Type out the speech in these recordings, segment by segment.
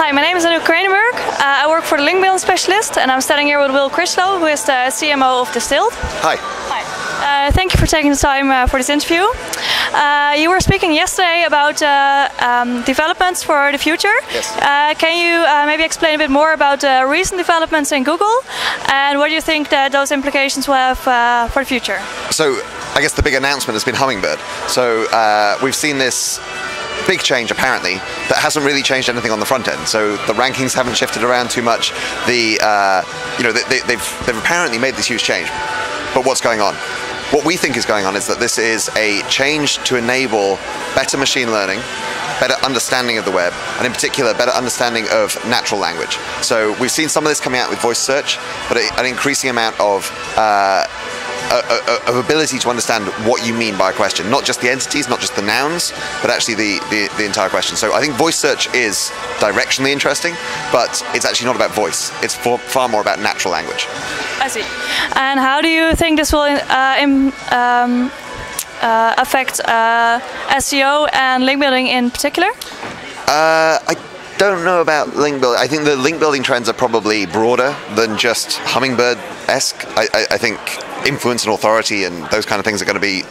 Hi, my name is Anouk Kranenburg. I work for the Linkbuilding-Specialist and I'm standing here with Wilt, who is the CMO of Distilled. Hi. Hi. Thank you for taking the time for this interview. You were speaking yesterday about developments for the future. Yes. Can you maybe explain a bit more about recent developments in Google and what do you think that those implications will have for the future? So I guess the big announcement has been Hummingbird. So we've seen this big change apparently that hasn't really changed anything on the front end. So the rankings haven't shifted around too much. They've apparently made this huge change. But what's going on? What we think is going on is that this is a change to enable better machine learning, better understanding of the web, and in particular, better understanding of natural language. So we've seen some of this coming out with voice search, but an increasing amount of ability to understand what you mean by a question. Not just the entities, not just the nouns, but actually the entire question. So I think voice search is directionally interesting, but it's actually not about voice. It's far more about natural language. I see. And how do you think this will affect SEO and link building in particular? I don't know about link building. I think the link building trends are probably broader than just Hummingbird-esque. I think influence and authority and those kind of things are going to be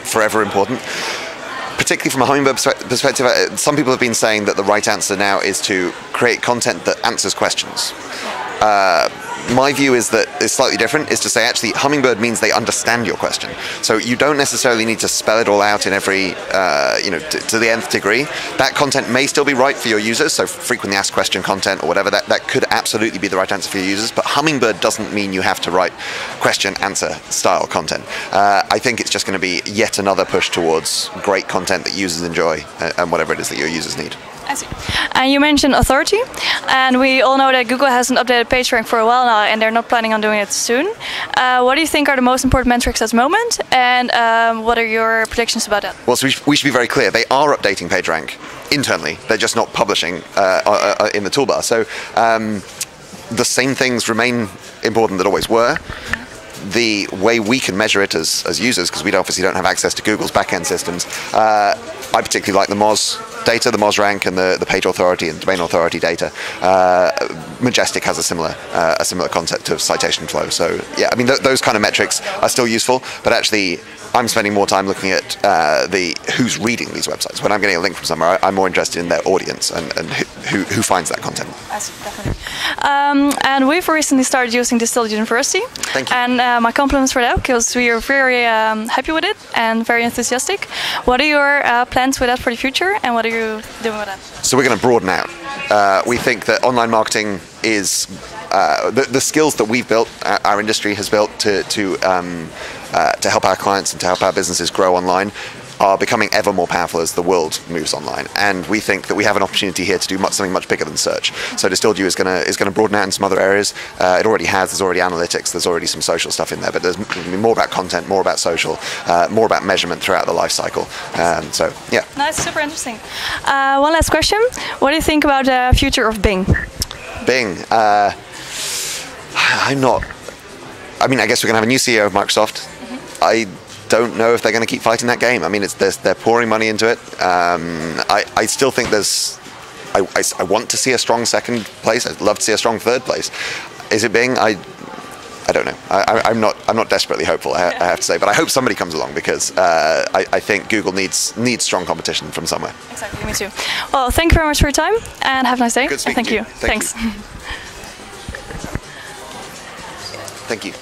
forever important. Particularly from a Hummingbird perspective, some people have been saying that the right answer now is to create content that answers questions. My view is that it's slightly different, is to say actually Hummingbird means they understand your question. So you don't necessarily need to spell it all out in every, to the nth degree. That content may still be right for your users, so frequently asked question content or whatever, that could absolutely be the right answer for your users, but Hummingbird doesn't mean you have to write question answer style content. I think it's just going to be yet another push towards great content that users enjoy and whatever it is that your users need. I see. And you mentioned authority, and we all know that Google hasn't updated PageRank for a while now, and they're not planning on doing it soon. What do you think are the most important metrics at the moment, and what are your predictions about that? Well, so we should be very clear. They are updating PageRank internally. They're just not publishing in the toolbar. So the same things remain important that always were. The way we can measure it as users, because we obviously don't have access to Google's backend systems, I particularly like the Moz data, the Moz rank, and the page authority and domain authority data. Majestic has a similar concept of citation flow. So yeah, I mean those kind of metrics are still useful, but actually I'm spending more time looking at who's reading these websites. When I'm getting a link from somewhere, I'm more interested in their audience and who finds that content. I see, definitely. And we've recently started using Distilled University. Thank you. And my compliments for that, because we are very happy with it and very enthusiastic. What are your plans with that for the future, and what are you doing with that? So we're going to broaden out. We think that online marketing is the skills that we've built, our industry has built to help our clients and to help our businesses grow online, are becoming ever more powerful as the world moves online. And we think that we have an opportunity here to do something much bigger than search. So Distilled U is going to broaden out in some other areas. It already has. There's already analytics. There's already some social stuff in there. But there's going to be more about content, more about social, more about measurement throughout the life cycle. So yeah. Nice, super interesting. One last question. What do you think about the future of Bing? Bing. I guess we're going to have a new CEO of Microsoft. I don't know if they're going to keep fighting that game. I mean, they're pouring money into it. I still think I want to see a strong second place. I'd love to see a strong third place. Is it Bing? I don't know. I'm not desperately hopeful, I have to say, but I hope somebody comes along, because I think Google needs strong competition from somewhere. Exactly, me too. Well, thank you very much for your time, and have a nice day. Good speaking to you. Thanks. Thank you.